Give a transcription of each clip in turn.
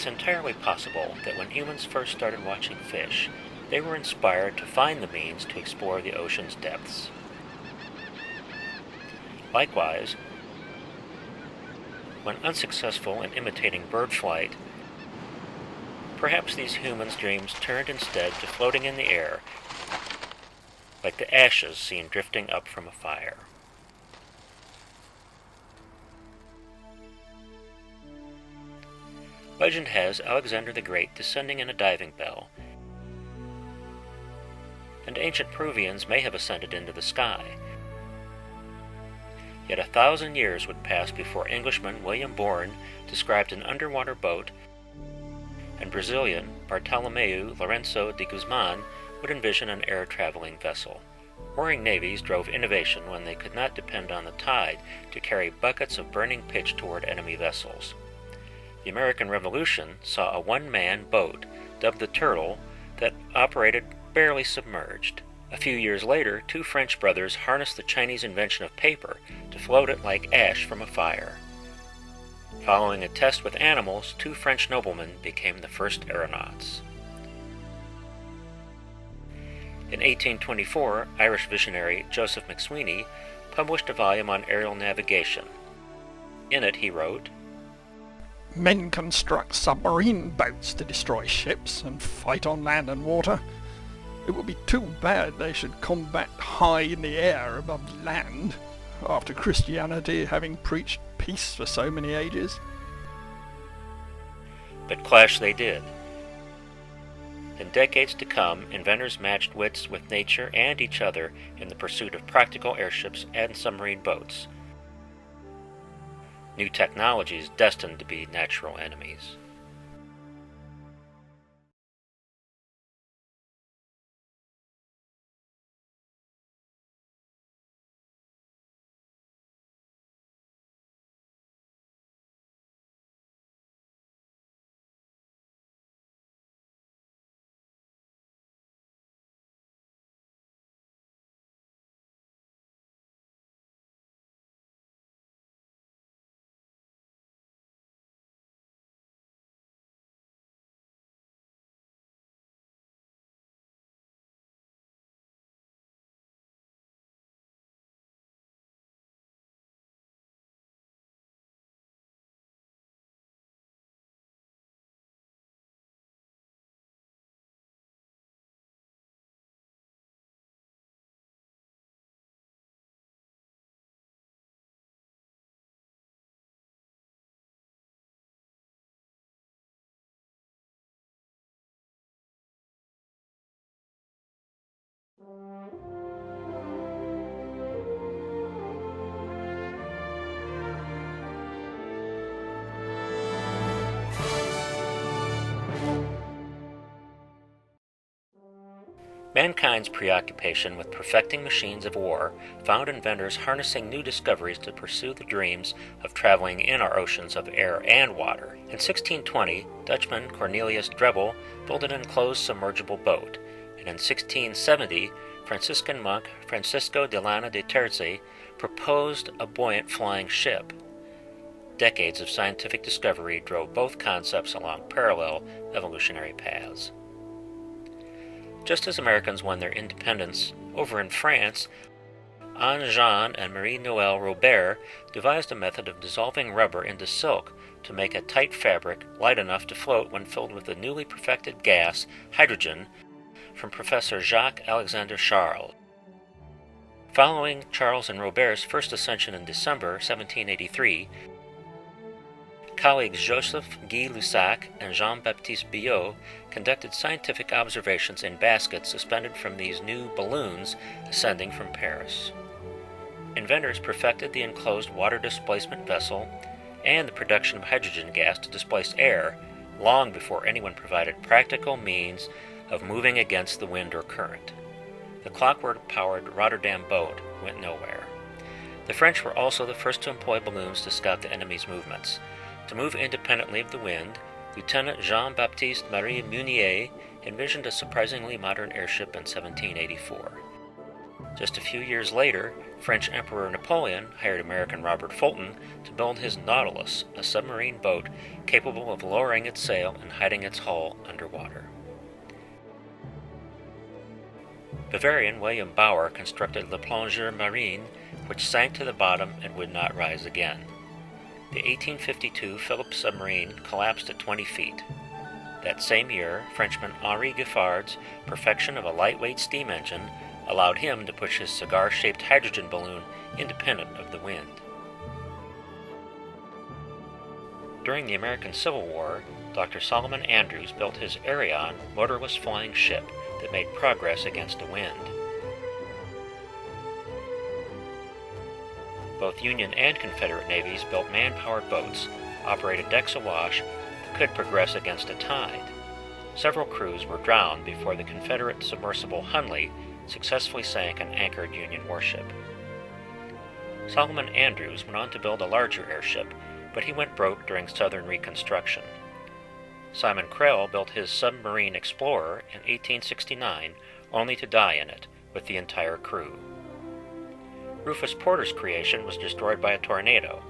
It's entirely possible that when humans first started watching fish, they were inspired to find the means to explore the ocean's depths. Likewise, when unsuccessful in imitating bird flight, perhaps these humans' dreams turned instead to floating in the air, like the ashes seen drifting up from a fire. Legend has Alexander the Great descending in a diving bell, and ancient Peruvians may have ascended into the sky. Yet 1,000 years would pass before Englishman William Bourne described an underwater boat, and Brazilian Bartolomeu Lourenço de Guzman would envision an air-traveling vessel. Warring navies drove innovation when they could not depend on the tide to carry buckets of burning pitch toward enemy vessels. The American Revolution saw a one-man boat, dubbed the Turtle, that operated barely submerged. A few years later, 2 French brothers harnessed the Chinese invention of paper to float it like ash from a fire. Following a test with animals, 2 French noblemen became the first aeronauts. In 1824, Irish visionary Joseph McSweeney published a volume on aerial navigation. In it he wrote, "Men construct submarine boats to destroy ships and fight on land and water. It would be too bad they should combat high in the air above land, after Christianity having preached peace for so many ages." But clash they did. In decades to come, inventors matched wits with nature and each other in the pursuit of practical airships and submarine boats. New technologies destined to be natural enemies. Mankind's preoccupation with perfecting machines of war found inventors harnessing new discoveries to pursue the dreams of traveling in our oceans of air and water. In 1620, Dutchman Cornelius Drebbel built an enclosed submergible boat, and in 1670, Franciscan monk Francisco de Lana de Terce proposed a buoyant flying ship. Decades of scientific discovery drove both concepts along parallel evolutionary paths. Just as Americans won their independence over in France, Anne-Jeanne and Marie-Noël Robert devised a method of dissolving rubber into silk to make a tight fabric light enough to float when filled with the newly perfected gas, hydrogen, from Professor Jacques-Alexandre Charles. Following Charles and Robert's first ascension in December 1783, colleagues Joseph-Guy Lussac and Jean-Baptiste Biot conducted scientific observations in baskets suspended from these new balloons ascending from Paris. Inventors perfected the enclosed water displacement vessel and the production of hydrogen gas to displace air long before anyone provided practical means of moving against the wind or current. The clockwork-powered Rotterdam boat went nowhere. The French were also the first to employ balloons to scout the enemy's movements. To move independently of the wind, Lieutenant Jean-Baptiste Marie Munier envisioned a surprisingly modern airship in 1784. Just a few years later, French Emperor Napoleon hired American Robert Fulton to build his Nautilus, a submarine boat capable of lowering its sail and hiding its hull underwater. Bavarian William Bauer constructed Le Plongeur Marine, which sank to the bottom and would not rise again. The 1852 Phillips submarine collapsed at 20 feet. That same year, Frenchman Henri Giffard's perfection of a lightweight steam engine allowed him to push his cigar-shaped hydrogen balloon independent of the wind. During the American Civil War, Dr. Solomon Andrews built his Arion motorless flying ship that made progress against a wind. Both Union and Confederate navies built man-powered boats, operated decks awash, that could progress against a tide. Several crews were drowned before the Confederate submersible Hunley successfully sank an anchored Union warship. Solomon Andrews went on to build a larger airship, but he went broke during Southern Reconstruction. Simon Krell built his Submarine Explorer in 1869, only to die in it, with the entire crew. Rufus Porter's creation was destroyed by a tornado.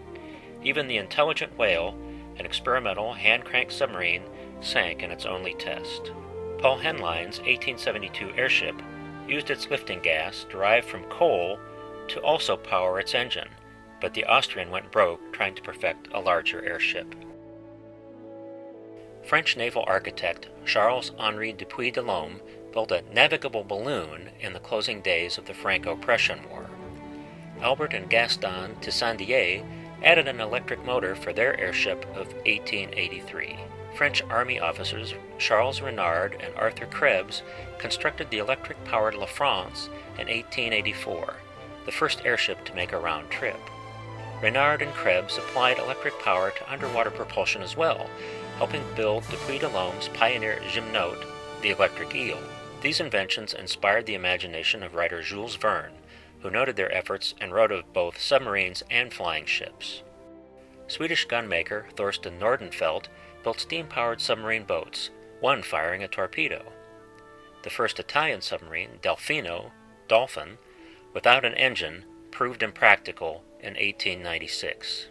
Even the Intelligent Whale, an experimental hand-cranked submarine, sank in its only test. Paul Henlein's 1872 airship used its lifting gas, derived from coal, to also power its engine, but the Austrian went broke trying to perfect a larger airship. French naval architect Charles-Henri Dupuy de Lome built a navigable balloon in the closing days of the Franco-Prussian War. Albert and Gaston Tissandier added an electric motor for their airship of 1883. French Army officers Charles Renard and Arthur Krebs constructed the electric-powered La France in 1884, the first airship to make a round trip. Renard and Krebs applied electric power to underwater propulsion as well, helping build Dupuy de Lome's pioneer Gymnote, the electric eel. These inventions inspired the imagination of writer Jules Verne, who noted their efforts and wrote of both submarines and flying ships. Swedish gunmaker Thorsten Nordenfeldt built steam-powered submarine boats, one firing a torpedo. The first Italian submarine, Delfino, Dolphin, without an engine, proved impractical in 1896.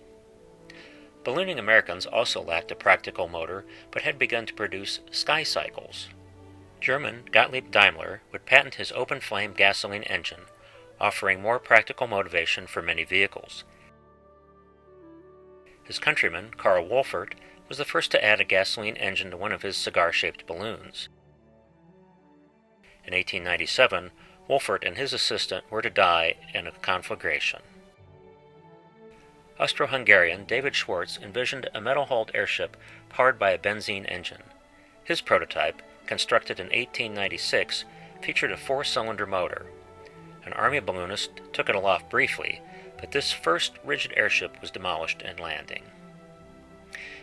Ballooning Americans also lacked a practical motor, but had begun to produce sky cycles. German Gottlieb Daimler would patent his open-flame gasoline engine, offering more practical motivation for many vehicles. His countryman, Karl Wolfert, was the first to add a gasoline engine to one of his cigar-shaped balloons. In 1897, Wolfert and his assistant were to die in a conflagration. Austro-Hungarian David Schwartz envisioned a metal-hulled airship powered by a benzene engine. His prototype, constructed in 1896, featured a 4-cylinder motor. An Army balloonist took it aloft briefly, but this first rigid airship was demolished in landing.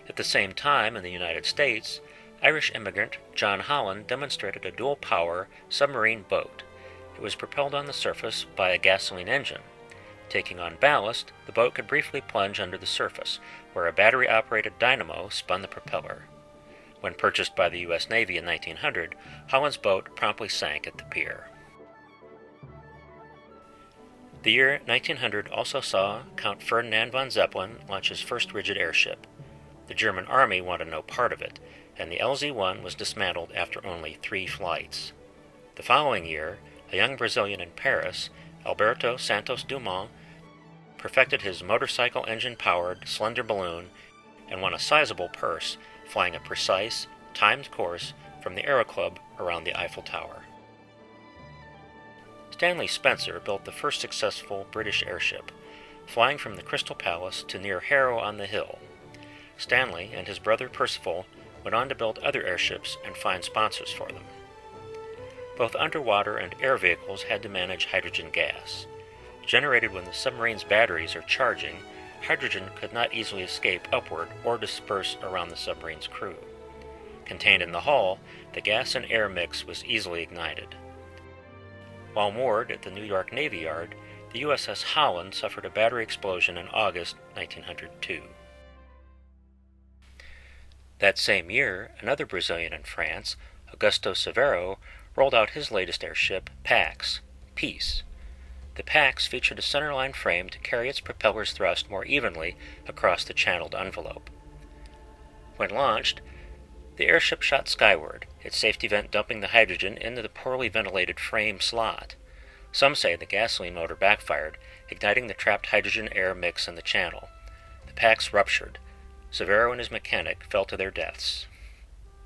At the same time, in the United States, Irish immigrant John Holland demonstrated a dual-power submarine boat. It was propelled on the surface by a gasoline engine. Taking on ballast, the boat could briefly plunge under the surface, where a battery-operated dynamo spun the propeller. When purchased by the U.S. Navy in 1900, Holland's boat promptly sank at the pier. The year 1900 also saw Count Ferdinand von Zeppelin launch his first rigid airship. The German Army wanted no part of it, and the LZ-1 was dismantled after only 3 flights. The following year, a young Brazilian in Paris, Alberto Santos Dumont, perfected his motorcycle engine-powered slender balloon and won a sizable purse flying a precise, timed course from the Aero Club around the Eiffel Tower. Stanley Spencer built the first successful British airship, flying from the Crystal Palace to near Harrow-on-the-Hill. Stanley and his brother Percival went on to build other airships and find sponsors for them. Both underwater and air vehicles had to manage hydrogen gas. Generated when the submarine's batteries are charging, hydrogen could not easily escape upward or disperse around the submarine's crew. Contained in the hull, the gas and air mix was easily ignited. While moored at the New York Navy Yard, the USS Holland suffered a battery explosion in August 1902. That same year, another Brazilian in France, Augusto Severo, rolled out his latest airship, Pax, Peace. The Pax featured a centerline frame to carry its propeller's thrust more evenly across the channeled envelope. When launched, the airship shot skyward, its safety vent dumping the hydrogen into the poorly ventilated frame slot. Some say the gasoline motor backfired, igniting the trapped hydrogen-air mix in the channel. The Pax ruptured. Severo and his mechanic fell to their deaths.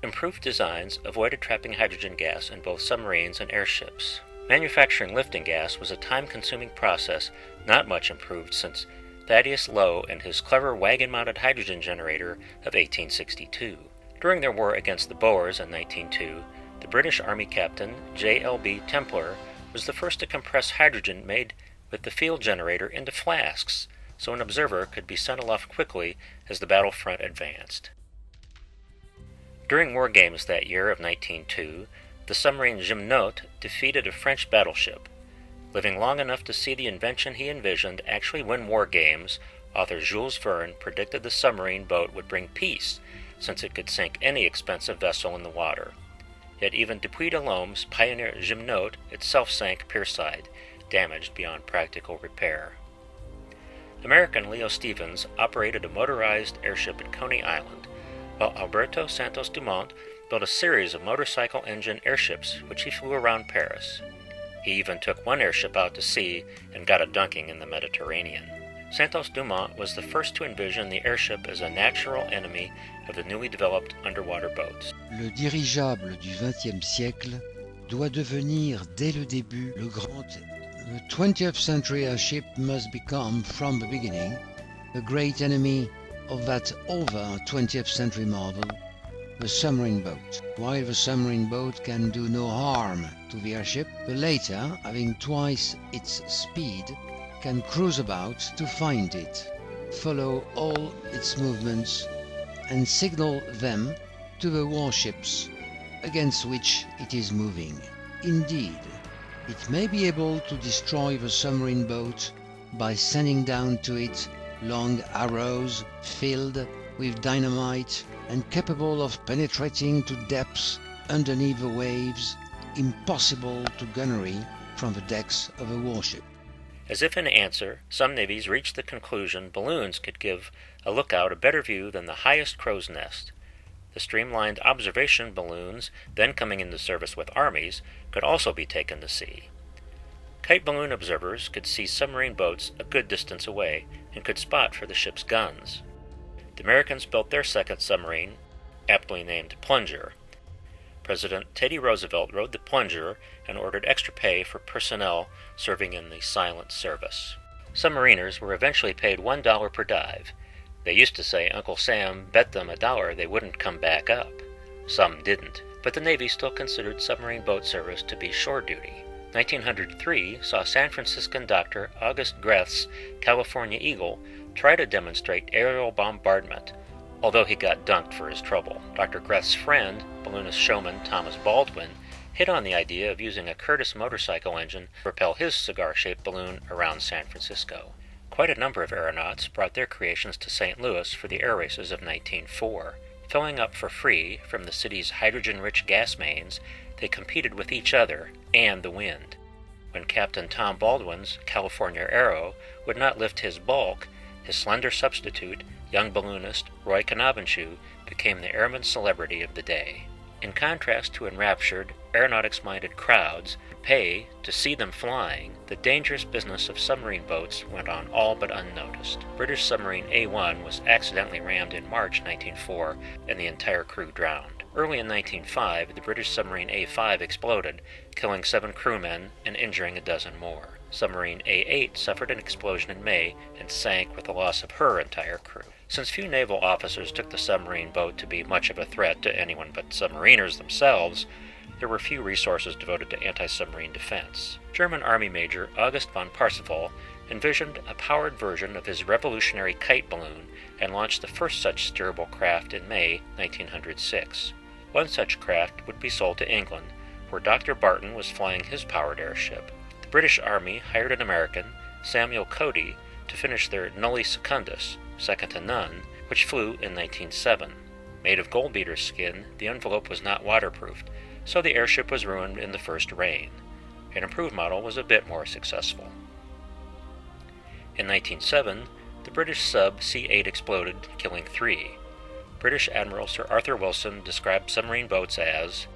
Improved designs avoided trapping hydrogen gas in both submarines and airships. Manufacturing lifting gas was a time-consuming process not much improved since Thaddeus Lowe and his clever wagon-mounted hydrogen generator of 1862. During their war against the Boers in 1902, the British Army captain J.L.B. Templar was the first to compress hydrogen made with the field generator into flasks, so an observer could be sent aloft quickly as the battlefront advanced. During war games that year of 1902, the submarine Gymnote defeated a French battleship. Living long enough to see the invention he envisioned actually win war games, author Jules Verne predicted the submarine boat would bring peace, since it could sink any expensive vessel in the water. Yet even Depuis de Lomme's pioneer Gymnote itself sank pierside, damaged beyond practical repair. American Leo Stevens operated a motorized airship at Coney Island, while Alberto Santos Dumont built a series of motorcycle engine airships which he flew around Paris. He even took one airship out to sea and got a dunking in the Mediterranean. Santos Dumont was the first to envision the airship as a natural enemy of the newly developed underwater boats. Le dirigeable du XXe siècle doit devenir dès le début le grand. The 20th century airship must become, from the beginning, the great enemy of that other 20th century marvel, the submarine boat. While the submarine boat can do no harm to the airship, the latter, having twice its speed, can cruise about to find it, follow all its movements, and signal them to the warships against which it is moving. Indeed, it may be able to destroy the submarine boat by sending down to it long arrows filled with dynamite and capable of penetrating to depths underneath the waves impossible to gunnery from the decks of a warship. As if in answer, some navies reached the conclusion balloons could give a lookout a better view than the highest crow's nest. The streamlined observation balloons, then coming into service with armies, could also be taken to sea. Kite balloon observers could see submarine boats a good distance away and could spot for the ship's guns. The Americans built their second submarine, aptly named Plunger. President Teddy Roosevelt rode the Plunger and ordered extra pay for personnel serving in the silent service. Submariners were eventually paid $1 per dive. They used to say Uncle Sam bet them $1 they wouldn't come back up. Some didn't, but the Navy still considered submarine boat service to be shore duty. 1903 saw San Franciscan Dr. August Greth's California Eagle try to demonstrate aerial bombardment, although he got dunked for his trouble. Dr. Greth's friend, balloonist showman Thomas Baldwin, hit on the idea of using a Curtiss motorcycle engine to propel his cigar-shaped balloon around San Francisco. Quite a number of aeronauts brought their creations to St. Louis for the air races of 1904. Filling up for free from the city's hydrogen-rich gas mains, they competed with each other and the wind. When Captain Tom Baldwin's California Aero would not lift his bulk, his slender substitute, young balloonist Roy Knabenschue, became the airman celebrity of the day. In contrast to enraptured, aeronautics-minded crowds who pay to see them flying, the dangerous business of submarine boats went on all but unnoticed. British submarine A-1 was accidentally rammed in March 1904, and the entire crew drowned. Early in 1905, the British submarine A-5 exploded, killing 7 crewmen and injuring a dozen more. Submarine A-8 suffered an explosion in May and sank with the loss of her entire crew. Since few naval officers took the submarine boat to be much of a threat to anyone but submariners themselves, there were few resources devoted to anti-submarine defense. German Army Major August von Parsifal envisioned a powered version of his revolutionary kite balloon and launched the first such steerable craft in May 1906. One such craft would be sold to England, where Dr. Barton was flying his powered airship. The British Army hired an American, Samuel Cody, to finish their Nulli Secundus, second to none, which flew in 1907. Made of gold beater skin, the envelope was not waterproofed, so the airship was ruined in the first rain. An improved model was a bit more successful. In 1907, the British sub C-8 exploded, killing 3. British Admiral Sir Arthur Wilson described submarine boats as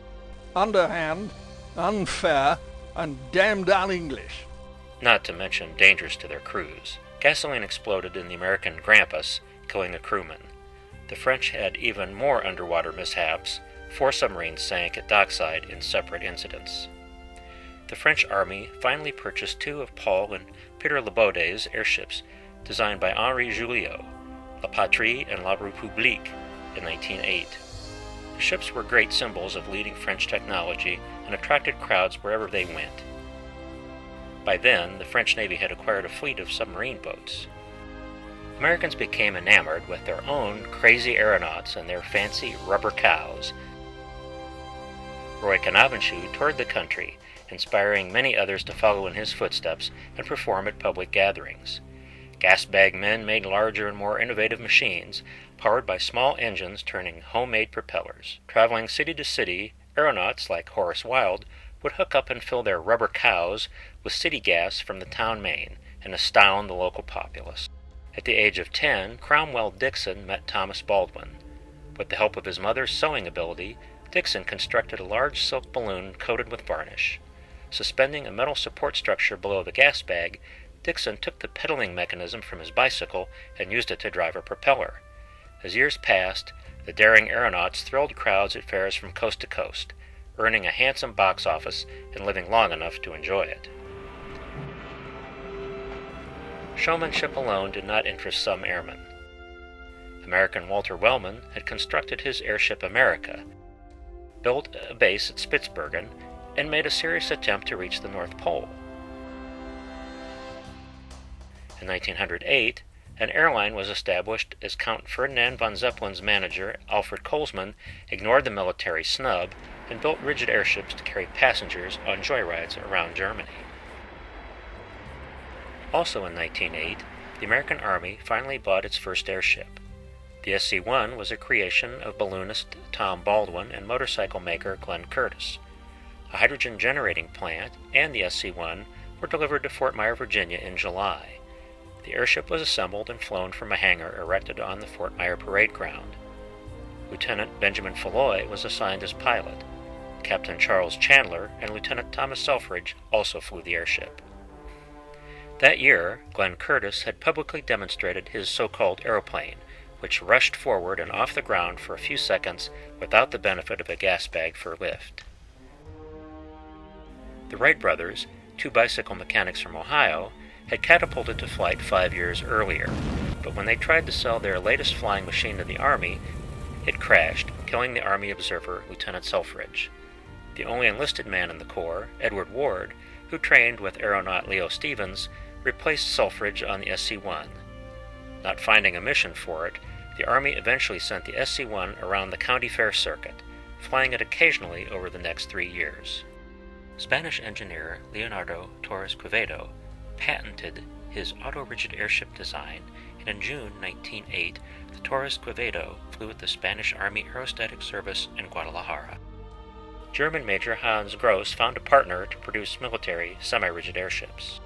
underhand, unfair, and damned un-English. Not to mention dangerous to their crews. Gasoline exploded in the American Grampus, killing a crewman. The French had even more underwater mishaps. 4 submarines sank at dockside in separate incidents. The French Army finally purchased 2 of Paul and Peter Lebaudet's airships, designed by Henri Julliot, La Patrie and La République, in 1908. The ships were great symbols of leading French technology and attracted crowds wherever they went. By then, the French Navy had acquired a fleet of submarine boats. Americans became enamored with their own crazy aeronauts and their fancy rubber cows. Roy Canavanchou toured the country, inspiring many others to follow in his footsteps and perform at public gatherings. Gas-bag men made larger and more innovative machines, powered by small engines turning homemade propellers. Traveling city to city, aeronauts like Horace Wilde would hook up and fill their rubber cows with city gas from the town main and astound the local populace. At the age of 10, Cromwell Dixon met Thomas Baldwin. With the help of his mother's sewing ability, Dixon constructed a large silk balloon coated with varnish. Suspending a metal support structure below the gas bag, Dixon took the pedaling mechanism from his bicycle and used it to drive a propeller. As years passed, the daring aeronauts thrilled crowds at fairs from coast to coast, earning a handsome box office and living long enough to enjoy it. Showmanship alone did not interest some airmen. American Walter Wellman had constructed his airship America, built a base at Spitsbergen, and made a serious attempt to reach the North Pole. In 1908, an airline was established as Count Ferdinand von Zeppelin's manager, Alfred Kolsman, ignored the military snub and built rigid airships to carry passengers on joyrides around Germany. Also in 1908, the American Army finally bought its first airship. The SC-1 was a creation of balloonist Tom Baldwin and motorcycle maker Glenn Curtiss. A hydrogen generating plant and the SC-1 were delivered to Fort Myer, Virginia in July. The airship was assembled and flown from a hangar erected on the Fort Myer parade ground. Lieutenant Benjamin Falloy was assigned as pilot. Captain Charles Chandler and Lieutenant Thomas Selfridge also flew the airship. That year, Glenn Curtiss had publicly demonstrated his so-called aeroplane, which rushed forward and off the ground for a few seconds without the benefit of a gas bag for lift. The Wright brothers, 2 bicycle mechanics from Ohio, had catapulted to flight 5 years earlier, but when they tried to sell their latest flying machine to the Army, it crashed, killing the Army observer, Lieutenant Selfridge. The only enlisted man in the Corps, Edward Ward, who trained with aeronaut Leo Stevens, replaced Selfridge on the SC-1. Not finding a mission for it, the Army eventually sent the SC-1 around the county fair circuit, flying it occasionally over the next 3 years. Spanish engineer Leonardo Torres Quevedo patented his auto-rigid airship design, and in June 1908, the Torres Quevedo flew at the Spanish Army Aerostatic Service in Guadalajara. German Major Hans Gross found a partner to produce military semi-rigid airships.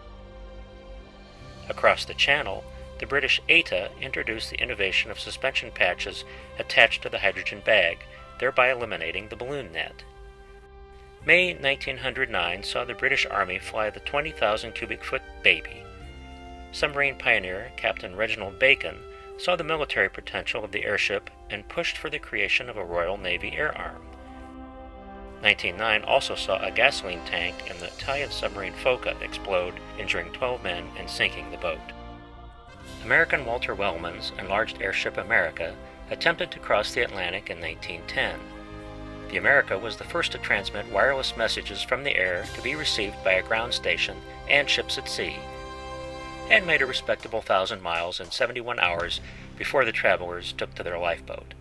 Across the Channel, the British ETA introduced the innovation of suspension patches attached to the hydrogen bag, thereby eliminating the balloon net. May 1909 saw the British Army fly the 20,000 cubic foot Baby. Submarine pioneer Captain Reginald Bacon saw the military potential of the airship and pushed for the creation of a Royal Navy air arm. 1909 also saw a gasoline tank in the Italian submarine Foca explode, injuring 12 men and sinking the boat. American Walter Wellman's enlarged airship America attempted to cross the Atlantic in 1910. The America was the first to transmit wireless messages from the air to be received by a ground station and ships at sea, and made a respectable 1,000 miles in 71 hours before the travelers took to their lifeboat.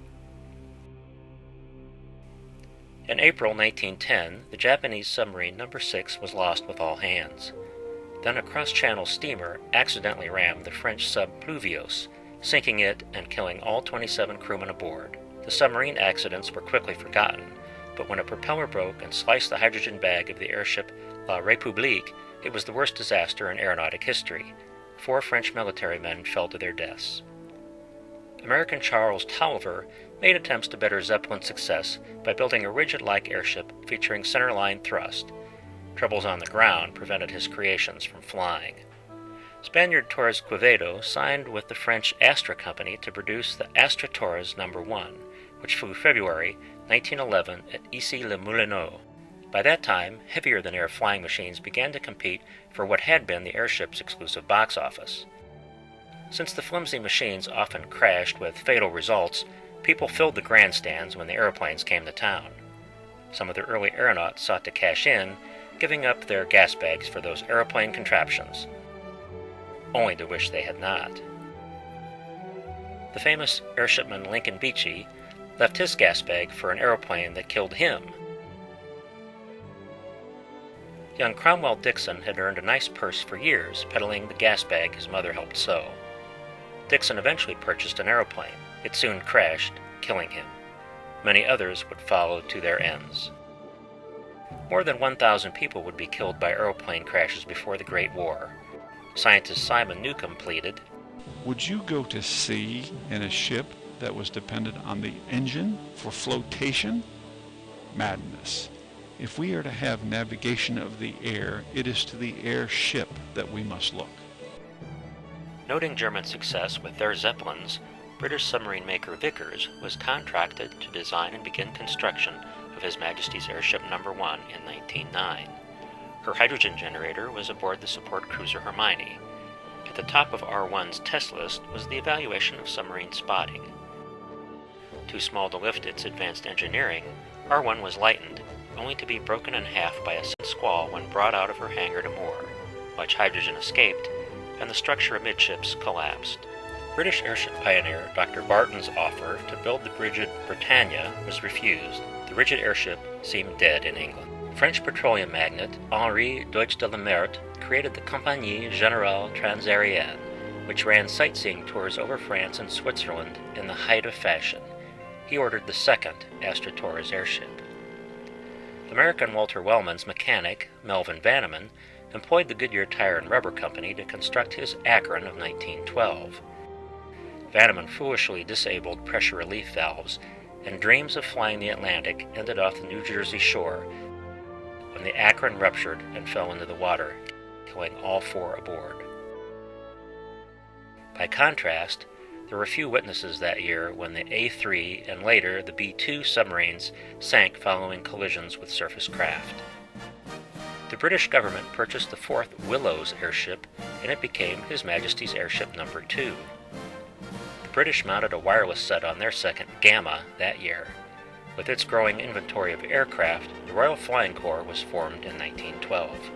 In April 1910, the Japanese submarine No. 6 was lost with all hands. Then a cross-channel steamer accidentally rammed the French sub Pluviose, sinking it and killing all 27 crewmen aboard. The submarine accidents were quickly forgotten, but when a propeller broke and sliced the hydrogen bag of the airship La République, it was the worst disaster in aeronautic history. 4 French military men fell to their deaths. American Charles Tolliver made attempts to better Zeppelin's success by building a rigid-like airship featuring centerline thrust. Troubles on the ground prevented his creations from flying. Spaniard Torres Quevedo signed with the French Astra Company to produce the Astra Torres No. 1, which flew February 1911 at Issy-les-Moulineaux. By that time, heavier-than-air flying machines began to compete for what had been the airship's exclusive box office. Since the flimsy machines often crashed with fatal results, people filled the grandstands when the airplanes came to town. Some of the early aeronauts sought to cash in, giving up their gas bags for those aeroplane contraptions, only to wish they had not. The famous airshipman Lincoln Beechey left his gas bag for an aeroplane that killed him. Young Cromwell Dixon had earned a nice purse for years peddling the gas bag his mother helped sew. Dixon eventually purchased an aeroplane. It soon crashed, killing him. Many others would follow to their ends. More than 1,000 people would be killed by aeroplane crashes before the Great War. Scientist Simon Newcomb pleaded, "Would you go to sea in a ship that was dependent on the engine for flotation? Madness. If we are to have navigation of the air, it is to the airship that we must look." Noting German success with their Zeppelins, British submarine maker Vickers was contracted to design and begin construction of His Majesty's Airship No. 1 in 1909. Her hydrogen generator was aboard the support cruiser Hermione. At the top of R1's test list was the evaluation of submarine spotting. Too small to lift its advanced engineering, R1 was lightened, only to be broken in half by a sudden squall when brought out of her hangar to moor. Much hydrogen escaped, and the structure amidships collapsed. British airship pioneer Dr. Barton's offer to build the rigid Britannia was refused. The rigid airship seemed dead in England. French petroleum magnate Henri Deutsch de la Meurthe created the Compagnie Générale Transaérienne, which ran sightseeing tours over France and Switzerland in the height of fashion. He ordered the second Astra Torres airship. American Walter Wellman's mechanic, Melvin Vanneman, employed the Goodyear Tire and Rubber Company to construct his Akron of 1912. Vanneman foolishly disabled pressure relief valves, and dreams of flying the Atlantic ended off the New Jersey shore when the Akron ruptured and fell into the water, killing all 4 aboard. By contrast, there were few witnesses that year when the A-3 and later the B-2 submarines sank following collisions with surface craft. The British government purchased the 4th Willows airship, and it became His Majesty's Airship No. 2. The British mounted a wireless set on their second Gamma that year. With its growing inventory of aircraft, the Royal Flying Corps was formed in 1912.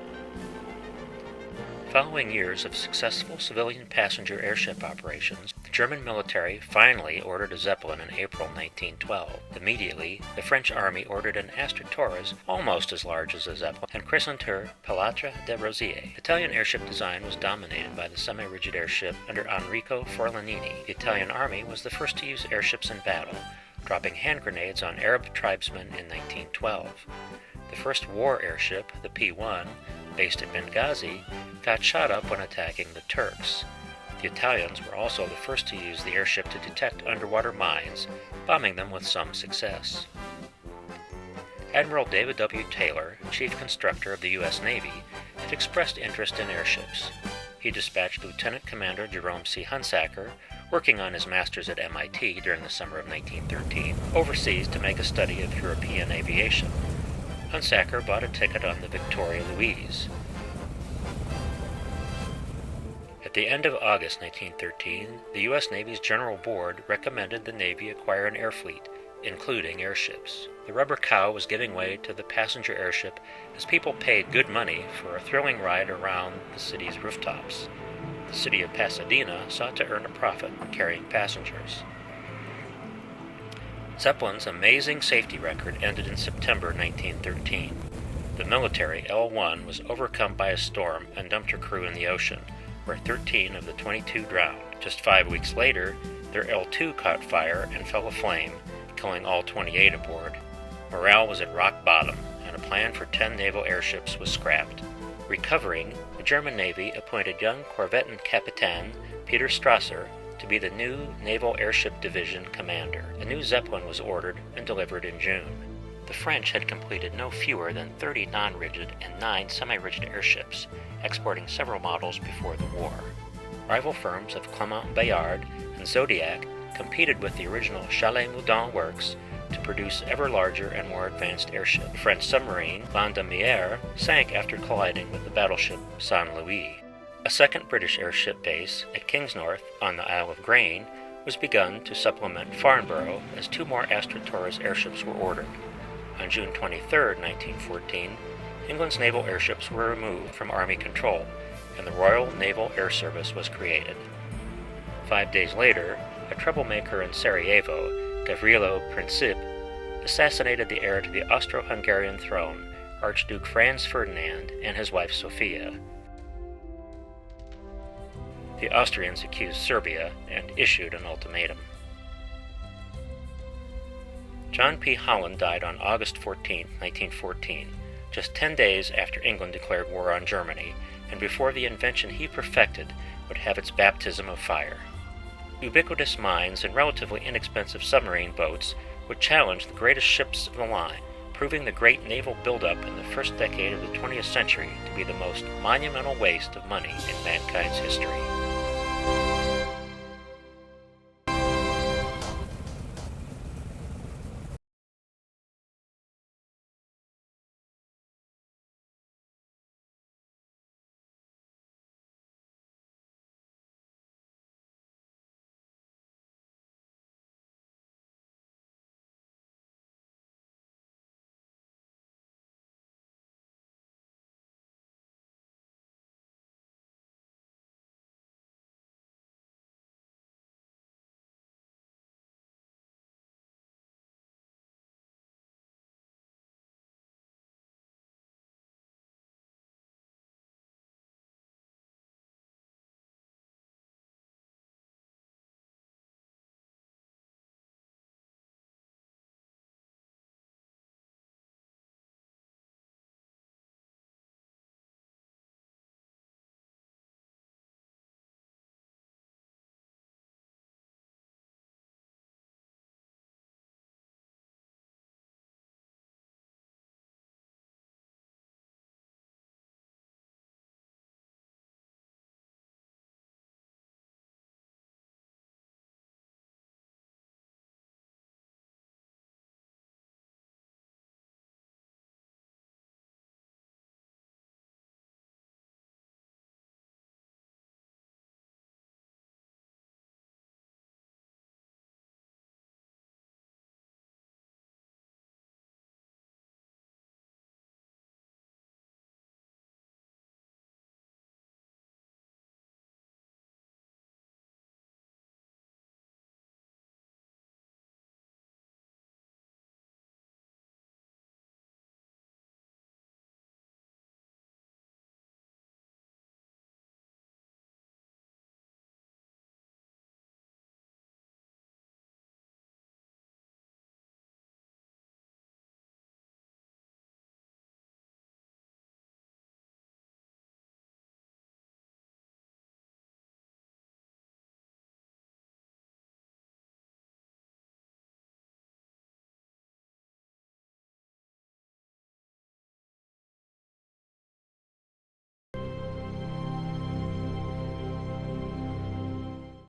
Following years of successful civilian passenger airship operations, the German military finally ordered a Zeppelin in April 1912. Immediately, the French army ordered an Astra Torres almost as large as a Zeppelin and christened her Pilatre de Rosier. Italian airship design was dominated by the semi-rigid airship under Enrico Forlanini. The Italian army was the first to use airships in battle, dropping hand grenades on Arab tribesmen in 1912. The first war airship, the P-1, based at Benghazi, got shot up when attacking the Turks. The Italians were also the first to use the airship to detect underwater mines, bombing them with some success. Admiral David W. Taylor, chief constructor of the U.S. Navy, had expressed interest in airships. He dispatched Lieutenant Commander Jerome C. Hunsaker, working on his master's at MIT during the summer of 1913, overseas to make a study of European aviation. Hunsaker bought a ticket on the Victoria Louise. At the end of August 1913, the U.S. Navy's General Board recommended the Navy acquire an air fleet, including airships. The rubber cow was giving way to the passenger airship as people paid good money for a thrilling ride around the city's rooftops. The city of Pasadena sought to earn a profit carrying passengers. Zeppelin's amazing safety record ended in September 1913. The military L-1 was overcome by a storm and dumped her crew in the ocean, where 13 of the 22 drowned. Just 5 weeks later, their L-2 caught fire and fell aflame, killing all 28 aboard. Morale was at rock bottom, and a plan for 10 naval airships was scrapped. Recovering, the German Navy appointed young Korvettenkapitän Peter Strasser to be the new Naval Airship Division commander. A new Zeppelin was ordered and delivered in June. The French had completed no fewer than 30 non-rigid and 9 semi-rigid airships, exporting several models before the war. Rival firms of Clement Bayard and Zodiac competed with the original Chalet Moudon works to produce ever larger and more advanced airships. The French submarine Vendémiaire sank after colliding with the battleship Saint Louis. A second British airship base at Kingsnorth on the Isle of Grain was begun to supplement Farnborough as 2 more Astra Torres airships were ordered. On June 23, 1914, England's naval airships were removed from Army control, and the Royal Naval Air Service was created. 5 days later, a troublemaker in Sarajevo, Gavrilo Princip, assassinated the heir to the Austro-Hungarian throne, Archduke Franz Ferdinand, and his wife Sophia. The Austrians accused Serbia and issued an ultimatum. John P. Holland died on August 14, 1914, just 10 days after England declared war on Germany, and before the invention he perfected would have its baptism of fire. Ubiquitous mines and relatively inexpensive submarine boats would challenge the greatest ships of the line, proving the great naval buildup in the first decade of the 20th century to be the most monumental waste of money in mankind's history.